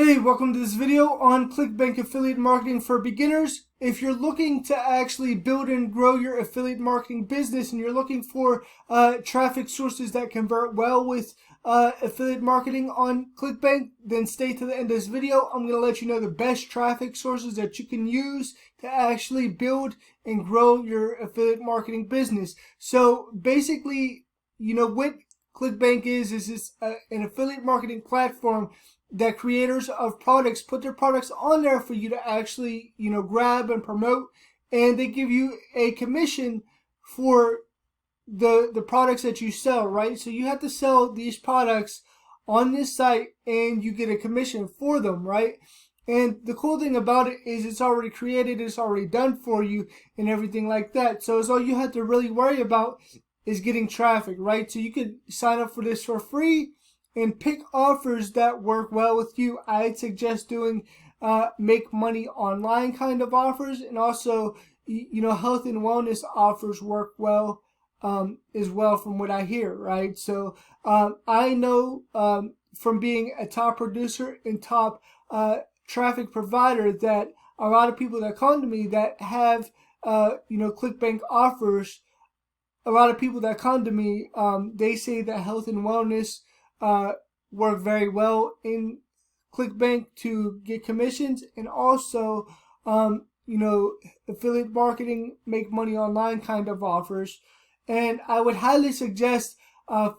Hey, welcome to this video on Clickbank affiliate marketing for beginners. If you're looking to actually build and grow your affiliate marketing business and you're looking for traffic sources that convert well with affiliate marketing on Clickbank, then stay to the end of this video. I'm going to let you know the best traffic sources that you can use to actually build and grow your affiliate marketing business. So basically, what Clickbank is it's an affiliate marketing platform that creators of products put their products on there for you to actually, grab and promote, and they give you a commission for the products that you sell, right? So you have to sell these products on this site and you get a commission for them, right? And the cool thing about it is it's already created, it's already done for you and everything like that. So it's all you have to really worry about is getting traffic, right? So you could sign up for this for free and pick offers that work well with you. I'd suggest doing make money online kind of offers, and also health and wellness offers work well as well from what I hear, right? So I know from being a top producer and top traffic provider that a lot of people that come to me that have Clickbank offers, a lot of people that come to me, they say that health and wellness work very well in Clickbank to get commissions, and also affiliate marketing, make money online kind of offers. And I would highly suggest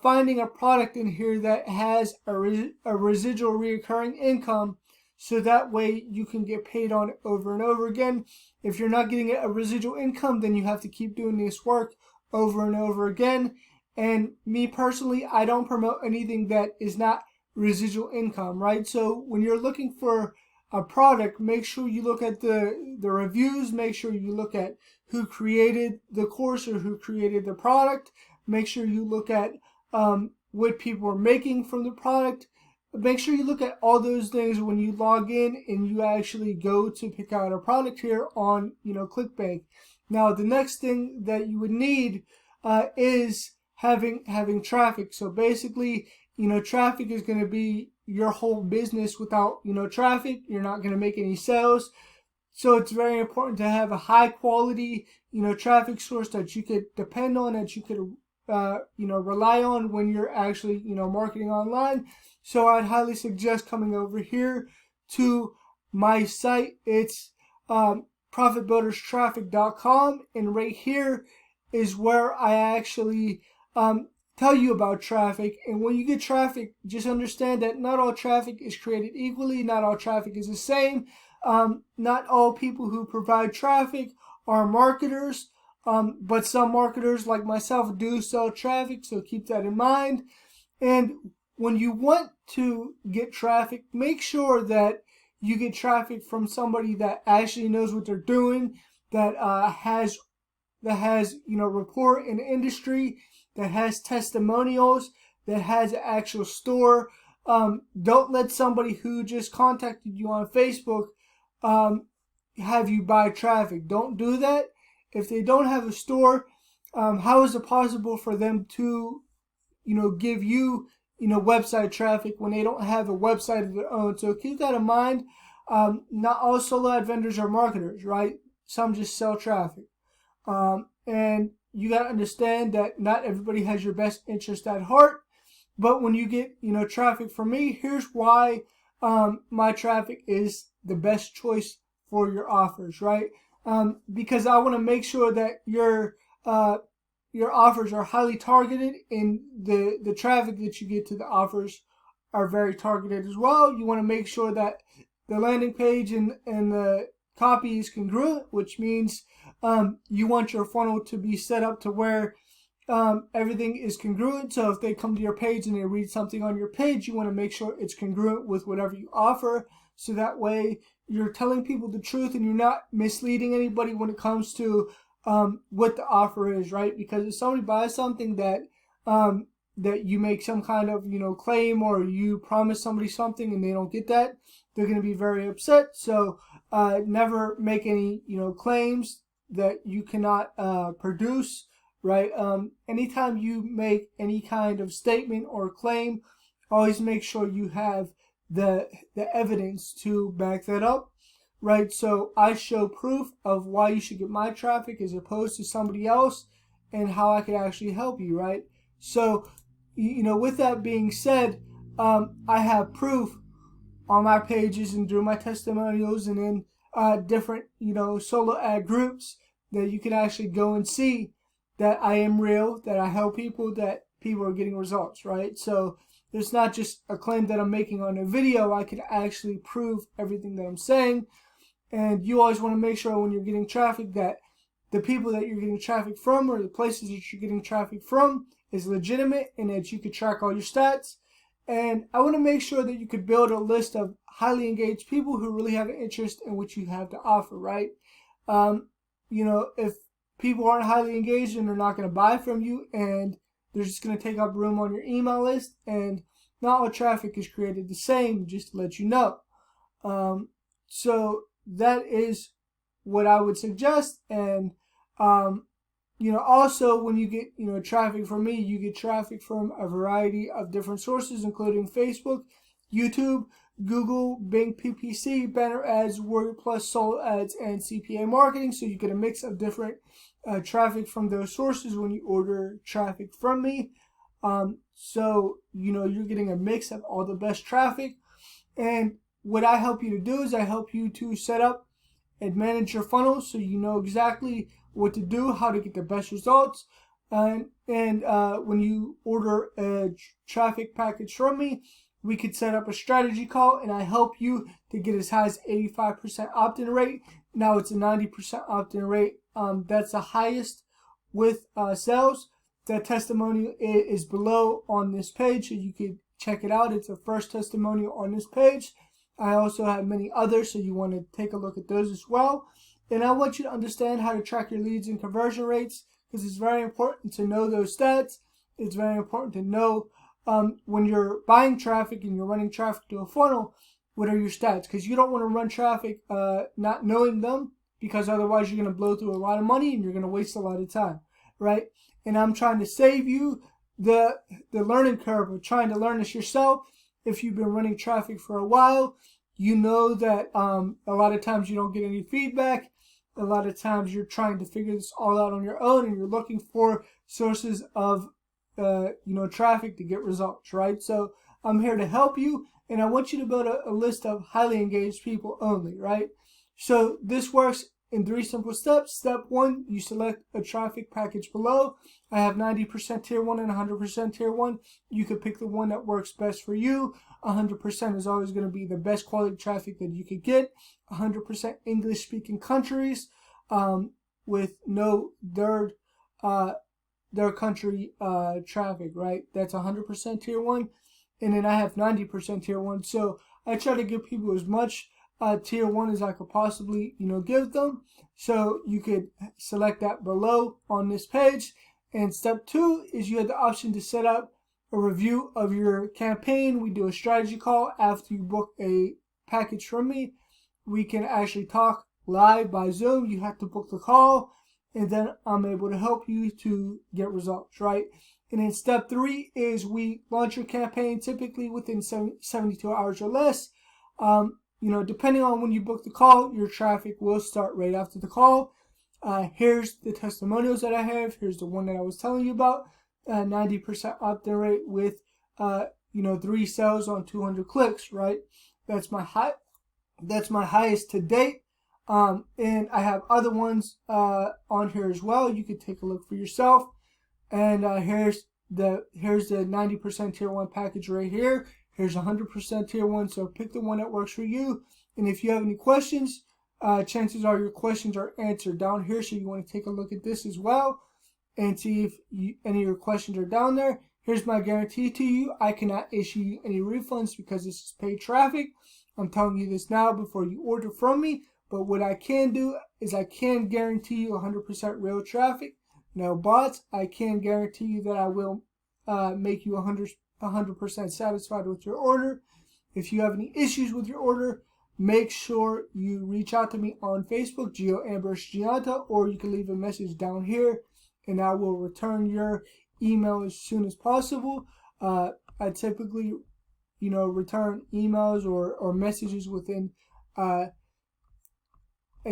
finding a product in here that has a residual recurring income, so that way you can get paid on it over and over again. If you're not getting a residual income, then you have to keep doing this work over and over again. And me personally, I don't promote anything that is not residual income, right? So when you're looking for a product, make sure you look at the reviews, make sure you look at who created the course or who created the product, make sure you look at what people are making from the product. Make sure you look at all those things when you log in and you actually go to pick out a product here on Clickbank. Now the next thing that you would need is having traffic. So basically, traffic is going to be your whole business. Without traffic, you're not going to make any sales. So it's very important to have a high quality traffic source that you could depend on, that you could rely on when you're actually marketing online. So I'd highly suggest coming over here to my site. It's profitbuilderstraffic.com, and right here is where I actually tell you about traffic. And when you get traffic, just understand that not all traffic is created equally, not all traffic is the same. Not all people who provide traffic are marketers, but some marketers like myself do sell traffic, so keep that in mind. And when you want to get traffic, make sure that you get traffic from somebody that actually knows what they're doing, that has rapport in the industry, that has testimonials, that has an actual store. Don't let somebody who just contacted you on Facebook have you buy traffic. Don't do that. If they don't have a store, how is it possible for them to give you website traffic when they don't have a website of their own? So keep that in mind. Not all solo ad vendors are marketers, right? Some just sell traffic. And you got to understand that not everybody has your best interest at heart. But when you get traffic from me, here's why my traffic is the best choice for your offers, right? Because I want to make sure that your offers are highly targeted, and the traffic that you get to the offers are very targeted as well. You want to make sure that the landing page and the copy is congruent, which means you want your funnel to be set up to where everything is congruent. So if they come to your page and they read something on your page, you want to make sure it's congruent with whatever you offer, so that way you're telling people the truth and you're not misleading anybody when it comes to what the offer is, right? Because if somebody buys something that that you make some kind of claim, or you promise somebody something and they don't get that, they're going to be very upset. So never make any claims that you cannot produce, right? Anytime you make any kind of statement or claim, always make sure you have the evidence to back that up, right? So I show proof of why you should get my traffic as opposed to somebody else, and how I could actually help you, right? So, with that being said, I have proof on my pages and through my testimonials and in different, solo ad groups that you can actually go and see that I am real, that I help people, that people are getting results, right? So it's not just a claim that I'm making on a video. I can actually prove everything that I'm saying. And you always want to make sure when you're getting traffic that the people that you're getting traffic from or the places that you're getting traffic from is legitimate and that you can track all your stats. And I want to make sure that you could build a list of highly engaged people who really have an interest in what you have to offer, right? If people aren't highly engaged and they're not going to buy from you and they're just going to take up room on your email list, and not all traffic is created the same, just to let you know. So that is what I would suggest. And also when you get traffic from me, you get traffic from a variety of different sources, including Facebook, YouTube, Google, Bing PPC, banner ads, WordPress, solo ads, and CPA marketing. So you get a mix of different traffic from those sources when you order traffic from me. So you're getting a mix of all the best traffic. And what I help you to do is I help you to set up and manage your funnel so you know exactly what to do, how to get the best results. And when you order a traffic package from me, we could set up a strategy call and I help you to get as high as 85% opt-in rate. Now it's a 90% opt-in rate. That's the highest with sales. That testimonial is below on this page, so you could check it out. It's the first testimonial on this page. I also have many others, so you want to take a look at those as well. And I want you to understand how to track your leads and conversion rates, because it's very important to know those stats. It's very important to know when you're buying traffic and you're running traffic to a funnel, what are your stats? Because you don't want to run traffic not knowing them, because otherwise you're going to blow through a lot of money and you're going to waste a lot of time, right? And I'm trying to save you the learning curve of trying to learn this yourself. If you've been running traffic for a while, you know that a lot of times you don't get any feedback. A lot of times you're trying to figure this all out on your own and you're looking for sources of traffic to get results, right? So I'm here to help you, and I want you to build a list of highly engaged people only, right? So this works in 3 simple steps. Step 1, you select a traffic package below. I have 90% tier 1 and 100% tier 1. You can pick the one that works best for you. 100% is always going to be the best quality traffic that you could get. 100% English speaking countries with no third country traffic, right? That's 100% tier 1. And then I have 90% tier 1. So I try to give people as much tier 1 as I could possibly give them. So you could select that below on this page. And step 2 is you have the option to set up a review of your campaign. We do a strategy call after you book a package from me. We can actually talk live by Zoom. You have to book the call, and then I'm able to help you to get results, right? And then step 3 is we launch your campaign typically within 72 hours or less. Depending on when you book the call, your traffic will start right after the call. Here's the testimonials that I have. Here's the one that I was telling you about. 90% opt-in rate with 3 sales on 200 clicks, right? That's my highest to date. And I have other ones on here as well. You could take a look for yourself. And here's the 90% tier 1 package right here. Here's 100% tier 1. So pick the one that works for you. And if you have any questions, chances are your questions are answered down here. So you want to take a look at this as well and see if any of your questions are down there. Here's my guarantee to you. I cannot issue you any refunds because this is paid traffic. I'm telling you this now before you order from me. But what I can do is I can guarantee you 100% real traffic. Now, bots, I can guarantee you that I will make you 100% satisfied with your order. If you have any issues with your order, make sure you reach out to me on Facebook, Gio Ambrose Gianta, or you can leave a message down here, and I will return your email as soon as possible. I typically, return emails or messages within a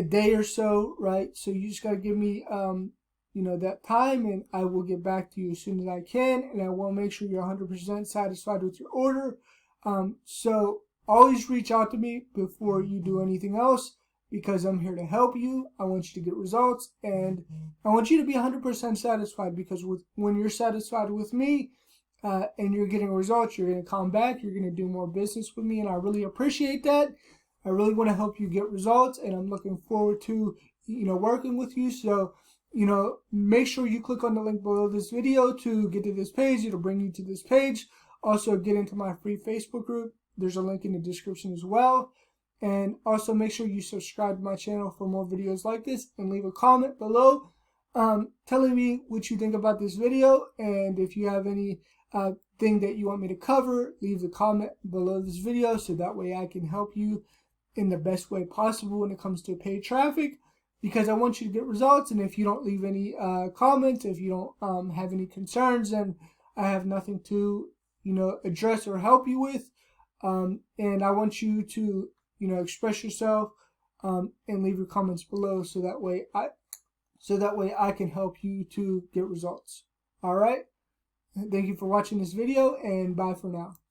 day or so, right? So you just got to give me that time, and I will get back to you as soon as I can, and I will make sure you're 100% satisfied with your order. So always reach out to me before you do anything else, because I'm here to help you. I want you to get results, and I want you to be 100% satisfied, because when you're satisfied with me and you're getting results, you're going to come back, you're going to do more business with me, and I really appreciate that. I really want to help you get results, and I'm looking forward to working with you. So make sure you click on the link below this video to get to this page. It'll bring you to this page. Also, get into my free Facebook group. There's a link in the description as well. And also make sure you subscribe to my channel for more videos like this, and leave a comment below telling me what you think about this video. And if you have any thing that you want me to cover, leave the comment below this video, so that way I can help you in the best way possible when it comes to paid traffic, because I want you to get results. And if you don't leave any comments, if you don't have any concerns, then I have nothing to address or help you with. And I want you to express yourself and leave your comments below, so that way I can help you to get results. All right, thank you for watching this video, and bye for now.